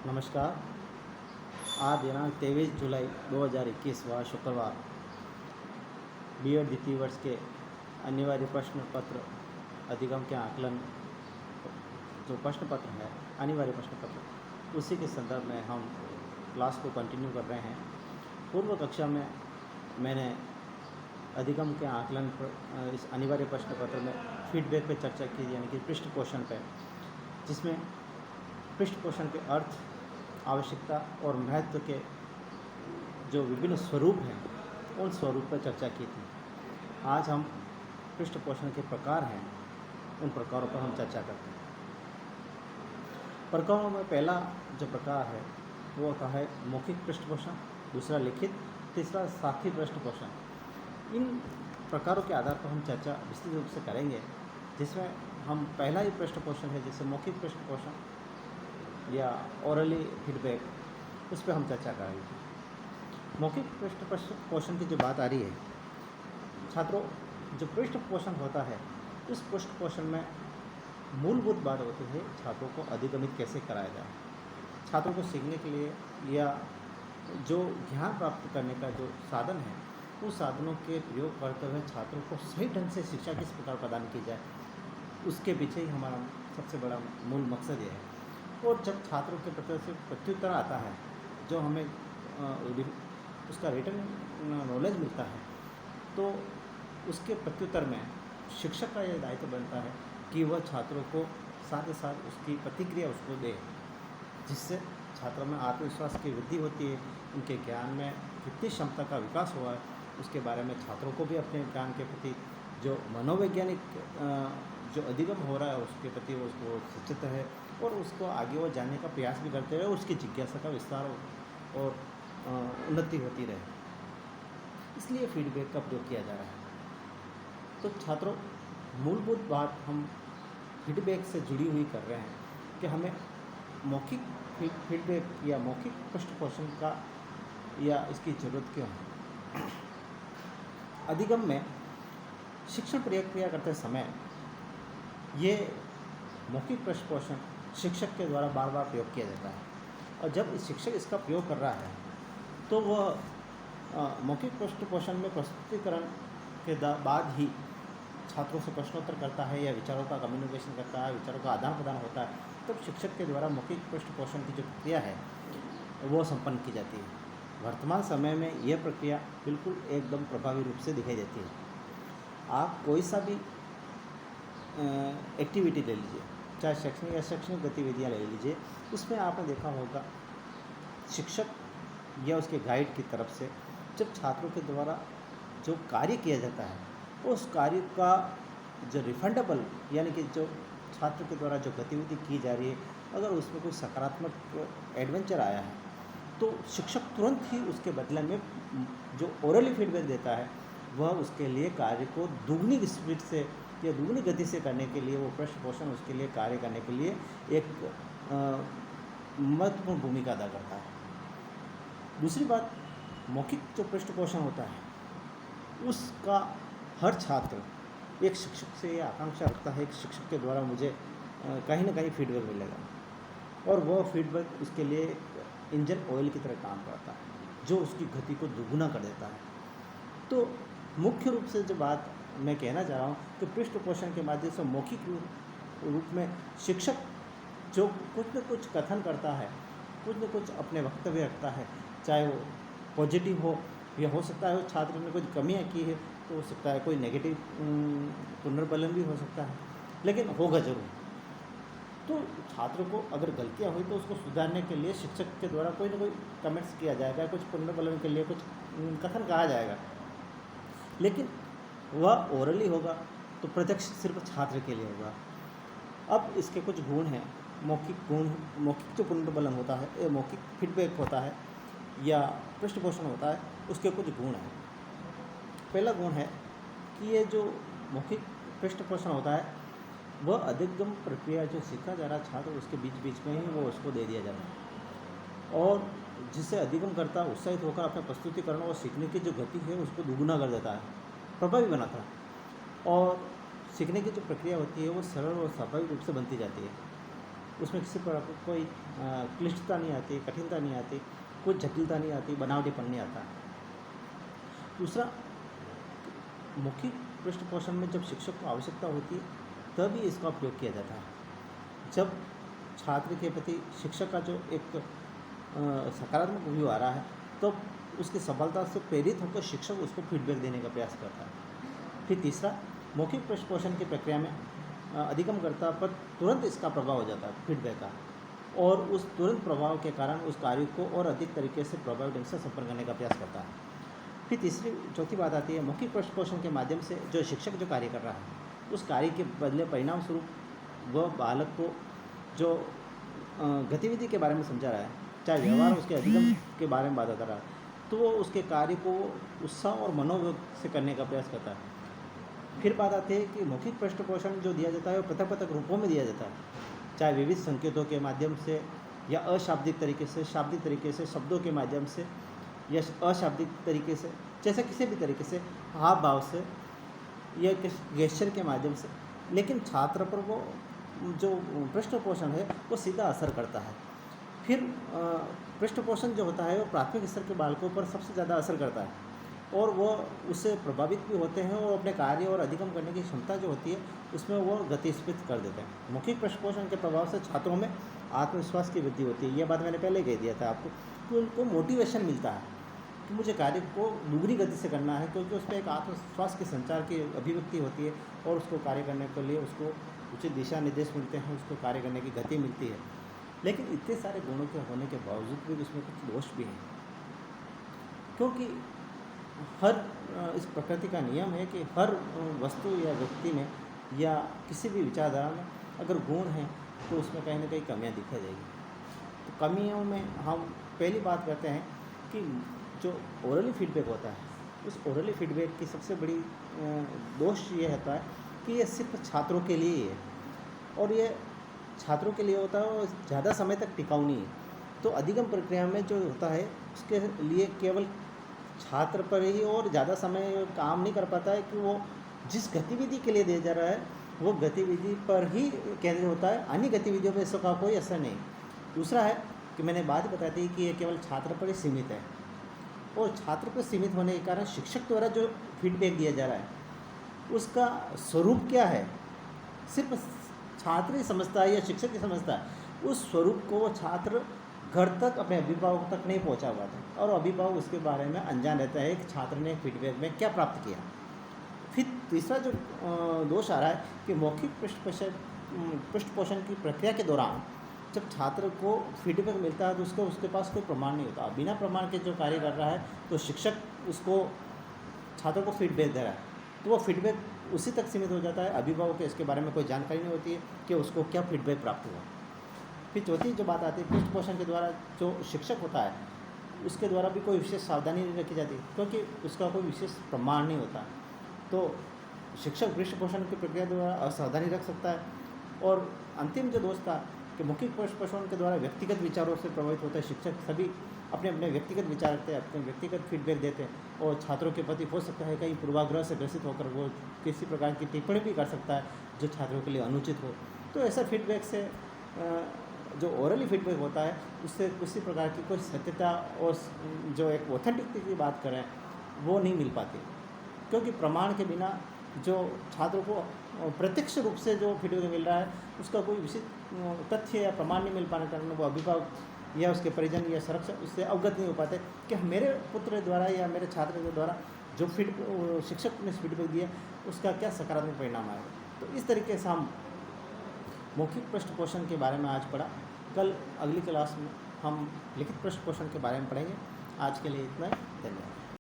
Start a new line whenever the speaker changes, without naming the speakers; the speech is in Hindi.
नमस्कार। आज दिनांक 23 जुलाई 2021 व शुक्रवार बीएड द्वितीय वर्ष के अनिवार्य प्रश्न पत्र अधिगम के आकलन जो प्रश्न पत्र है अनिवार्य प्रश्न पत्र उसी के संदर्भ में हम क्लास को कंटिन्यू कर रहे हैं। पूर्व कक्षा में मैंने अधिगम के आकलन पर इस अनिवार्य प्रश्न पत्र में फीडबैक पर चर्चा की, यानी कि पृष्ठ पोषण पर, जिसमें पृष्ठ पोषण के अर्थ, आवश्यकता और महत्व के जो विभिन्न स्वरूप हैं उन स्वरूप पर चर्चा की थी। आज हम पृष्ठ पोषण के प्रकार हैं, उन प्रकारों पर हम चर्चा करते हैं। प्रकारों में पहला जो प्रकार है वो होता है मौखिक पृष्ठ पोषण, दूसरा लिखित, तीसरा साखी पृष्ठ पोषण। इन प्रकारों के आधार पर हम चर्चा विस्तृत रूप से करेंगे, जिसमें हम पहला ही पृष्ठ पोषण है जैसे मौखिक पृष्ठ पोषण या ओरली फीडबैक, उस पर हम चर्चा करेंगे। मौखिक पृष्ठ पोषण की जो बात आ रही है, छात्रों, जो पृष्ठ पोषण होता है उस पृष्ठ पोषण में मूलभूत बात होती है छात्रों को अधिगमित कैसे कराया जाए। छात्रों को सीखने के लिए या जो ज्ञान प्राप्त करने का जो साधन है उस साधनों के प्रयोग करते हुए छात्रों को सही ढंग से शिक्षा किस प्रकार प्रदान की जाए, उसके पीछे ही हमारा सबसे बड़ा मूल मकसद ये है। और जब छात्रों के प्रति से प्रत्युत्तर आता है, जो हमें उसका रिटर्न नॉलेज मिलता है, तो उसके प्रत्युत्तर में शिक्षक का यह दायित्व बनता है कि वह छात्रों को साथ ही साथ उसकी प्रतिक्रिया उसको दे, जिससे छात्रों में आत्मविश्वास की वृद्धि होती है, उनके ज्ञान में कितनी क्षमता का विकास हुआ है उसके बारे में छात्रों को भी अपने ज्ञान के प्रति जो मनोवैज्ञानिक जो अधिगम हो रहा है उसके प्रति वो उसको सचेत है और उसको आगे वो जानने का प्रयास भी करते रहे, उसकी जिज्ञासा का विस्तार और उन्नति होती रहे। इसलिए फीडबैक का प्रयोग किया जा रहा है। तो छात्रों, मूलभूत बात हम फीडबैक से जुड़ी हुई कर रहे हैं कि हमें मौखिक फीडबैक या मौखिक पृष्ठ पोषण का या इसकी ज़रूरत क्यों है। अधिगम में शिक्षण प्रक्रिया करते समय ये मौखिक पृष्ठ पोषण शिक्षक के द्वारा बार बार प्रयोग किया जाता है, और जब शिक्षक इसका प्रयोग कर रहा है तो वह मौखिक पृष्ठ पोषण में प्रस्तुतिकरण के बाद ही छात्रों से प्रश्नोत्तर करता है या विचारों का कम्युनिकेशन करता है, विचारों का आदान प्रदान होता है, तब शिक्षक के द्वारा मौखिक पृष्ठ पोषण की जो प्रक्रिया है वो संपन्न की जाती है। वर्तमान समय में यह प्रक्रिया बिल्कुल एकदम प्रभावी रूप से दिखाई देती है। आप कोई सा भी एक्टिविटी ले लीजिए, चाहे शैक्षणिक या शैक्षणिक गतिविधियाँ ले लीजिए, उसमें आपने देखा होगा शिक्षक या उसके गाइड की तरफ से जब छात्रों के द्वारा जो कार्य किया जाता है उस कार्य का जो रिफंडेबल, यानी कि जो छात्र के द्वारा जो गतिविधि की जा रही है, अगर उसमें कोई सकारात्मक एडवेंचर आया है तो शिक्षक तुरंत ही उसके बदले में जो ओरली फीडबैक देता है वह उसके लिए कार्य को दुगनी स्पीड से या दुगनी गति से करने के लिए, वो पृष्ठ पोषण उसके लिए कार्य करने के लिए एक महत्वपूर्ण भूमिका अदा करता है। दूसरी बात, मौखिक जो पृष्ठ पोषण होता है उसका हर छात्र एक शिक्षक से ये आकांक्षा रखता है, एक शिक्षक के द्वारा मुझे कहीं ना कहीं फीडबैक मिलेगा, और वह फीडबैक उसके लिए इंजन ऑयल की तरह काम करता है जो उसकी गति को दुगुना कर देता है। तो मुख्य रूप से जो बात मैं कहना चाह रहा हूँ कि पृष्ठ पोषण के माध्यम से मौखिक रूप में शिक्षक जो कुछ न कुछ कथन करता है, कुछ न कुछ अपने वक्तव्य रखता है, चाहे वो पॉजिटिव हो या हो सकता है वो छात्र ने कुछ कमियाँ की है तो हो सकता है कोई नेगेटिव पुनर्बलन भी हो सकता है, लेकिन होगा ज़रूर। तो छात्र को अगर गलतियाँ हुई तो उसको सुधारने के लिए शिक्षक के द्वारा कोई ना कोई कमेंट्स किया जाएगा, कुछ पुनर्बलन के लिए कुछ कथन कहा जाएगा, लेकिन वह ओरली होगा तो प्रत्यक्ष सिर्फ छात्र के लिए होगा। अब इसके कुछ गुण हैं, मौखिक जो पुनर्बलन होता है, मौखिक फीडबैक होता है या पृष्ठ पोषण होता है, उसके कुछ गुण हैं। पहला गुण है कि ये जो मौखिक पृष्ठ पोषण होता है वह अधिगम प्रक्रिया जो सीखा जा रहा छात्र उसके बीच बीच में ही वो उसको दे दिया जाता है, और जिससे अधिगम करता उत्साहित होकर अपने प्रस्तुतिकरण और सीखने की जो गति है उसको दुगुना कर देता है, प्रभावी बनाता है, और सीखने की जो प्रक्रिया होती है वो सरल और स्वाभाविक रूप से बनती जाती है। उसमें किसी प्रकार की कोई क्लिष्टता नहीं आती, कठिनता नहीं आती, कोई जटिलता नहीं आती, बनावटीपन नहीं आता। दूसरा, मौखिक पृष्ठ पोषण में जब शिक्षक को आवश्यकता होती है तभी इसका उपयोग किया जाता है। जब छात्र के प्रति शिक्षक का जो एक सकारात्मक व्यू आ रहा है तो उसकी सफलता से प्रेरित होकर शिक्षक उसको फीडबैक देने का प्रयास करता है। फिर तीसरा, मौखिक पृष्ठ पोषण की प्रक्रिया में अधिगमकर्ता पर तुरंत इसका प्रभाव हो जाता है फीडबैक का, और उस तुरंत प्रभाव के कारण उस कार्य को और अधिक तरीके से प्रभावी ढंग से संपन्न करने का प्रयास करता है। फिर चौथी बात आती है, मौखिक पृष्ठ पोषण के माध्यम से जो शिक्षक जो कार्य कर रहा है उस कार्य के बदले परिणाम स्वरूप वह बालक को जो गतिविधि के बारे में समझा रहा है, चाहे व्यवहार उसके अधिगम के बारे में बात कर रहा है, तो वो उसके कार्य को उत्साह और मनोयोग से करने का प्रयास करता है। फिर बात आती है कि मौखिक पृष्ठ पोषण जो दिया जाता है वो पृथक पृथक रूपों में दिया जाता है, चाहे विविध संकेतों के माध्यम से या अशाब्दिक तरीके से, शाब्दिक तरीके से, शब्दों के माध्यम से या अशाब्दिक तरीके से, जैसे किसी भी तरीके से, हाव भाव से या गेस्चर के माध्यम से। लेकिन छात्र पर वो जो पृष्ठ पोषण है वो सीधा असर करता है। फिर पृष्ठ पोषण जो होता है वो प्राथमिक स्तर के बालकों पर सबसे ज़्यादा असर करता है और वो उससे प्रभावित भी होते हैं और अपने कार्य और अधिगम करने की क्षमता जो होती है उसमें वो गतिस्फीत कर देते हैं। मौखिक पृष्ठ पोषण के प्रभाव से छात्रों में आत्मविश्वास की वृद्धि होती है। यह बात मैंने पहले कह दिया था आपको कि उनको मोटिवेशन मिलता है कि मुझे कार्य को दुगनी गति से करना है, क्योंकि उसमें एक आत्मविश्वास के संचार की अभिव्यक्ति होती है और उसको कार्य करने के लिए उसको उचित दिशा निर्देश मिलते हैं, उसको कार्य करने की गति मिलती है। लेकिन इतने सारे गुणों के होने के बावजूद भी उसमें कुछ दोष भी हैं, क्योंकि हर इस प्रकृति का नियम है कि हर वस्तु या व्यक्ति में या किसी भी विचारधारा में अगर गुण हैं तो उसमें कहीं ना कहीं कमियां दिखाई देगी। तो कमियों में हम पहली बात करते हैं कि जो ओरली फीडबैक होता है, उस ओरली फीडबैक की सबसे बड़ी दोष ये होता है कि ये सिर्फ छात्रों के लिए ही है और ये छात्रों के लिए होता है और ज़्यादा समय तक टिकाऊ नहीं है। तो अधिगम प्रक्रिया में जो होता है उसके लिए केवल छात्र पर ही और ज़्यादा समय काम नहीं कर पाता है कि वो जिस गतिविधि के लिए दिया जा रहा है वो गतिविधि पर ही केंद्रित होता है, अन्य गतिविधियों पर इसका कोई असर नहीं। दूसरा है कि मैंने बात बताई थी कि ये केवल छात्र पर ही सीमित है और छात्र पर सीमित होने के कारण शिक्षक द्वारा जो फीडबैक दिया जा रहा है उसका स्वरूप क्या है सिर्फ छात्र ही समझता है या शिक्षक ही समझता है। उस स्वरूप को वो छात्र घर तक अपने अभिभावक तक नहीं पहुंचा हुआ था और अभिभावक उसके बारे में अनजान रहता है कि छात्र ने फीडबैक में क्या प्राप्त किया। फिर तीसरा जो दोष आ रहा है कि मौखिक पृष्ठ पोषण की प्रक्रिया के दौरान जब छात्र को फीडबैक मिलता है तो उसके पास कोई प्रमाण नहीं होता। बिना प्रमाण के जो कार्य कर रहा है तो शिक्षक उसको छात्र को फीडबैक दे रहा है तो वो फीडबैक उसी तक सीमित हो जाता है, अभिभावक को इसके बारे में कोई जानकारी नहीं होती है कि उसको क्या फीडबैक प्राप्त हुआ। फिर चौथी जो बात आती है, पृष्ठ पोषण के द्वारा जो शिक्षक होता है उसके द्वारा भी कोई विशेष सावधानी नहीं रखी जाती क्योंकि उसका कोई विशेष प्रमाण नहीं होता। तो शिक्षक पृष्ठ पोषण की प्रक्रिया द्वारा असावधानी रख सकता है। और अंतिम जो दोष था कि मौखिक पृष्ठ पोषण के द्वारा व्यक्तिगत विचारों से प्रभावित होता है। शिक्षक सभी अपने अपने व्यक्तिगत विचार रखते हैं, अपने व्यक्तिगत फीडबैक देते हैं और छात्रों के प्रति हो सकता है कहीं पूर्वाग्रह से ग्रसित होकर वो किसी प्रकार की टिप्पणी भी कर सकता है जो छात्रों के लिए अनुचित हो। तो ऐसा फीडबैक से जो ओरली फीडबैक होता है उससे किसी प्रकार की कोई सत्यता और जो एक ऑथेंटिसिटी की बात करें वो नहीं मिल पाती, क्योंकि प्रमाण के बिना जो छात्रों को प्रत्यक्ष रूप से जो फीडबैक मिल रहा है उसका कोई विशिष्ट तथ्य या प्रमाण नहीं मिल पाने के कारण वो अभिभावक या उसके परिजन या संरक्षक उससे अवगत नहीं हो पाते कि मेरे पुत्र द्वारा या मेरे छात्र के द्वारा जो शिक्षक ने फीडबैक दिया उसका क्या सकारात्मक परिणाम आएगा। तो इस तरीके से हम मौखिक पृष्ठ पोषण के बारे में आज पढ़ा। कल अगली क्लास में हम लिखित पृष्ठ पोषण के बारे में पढ़ेंगे। आज के लिए इतना ही, धन्यवाद।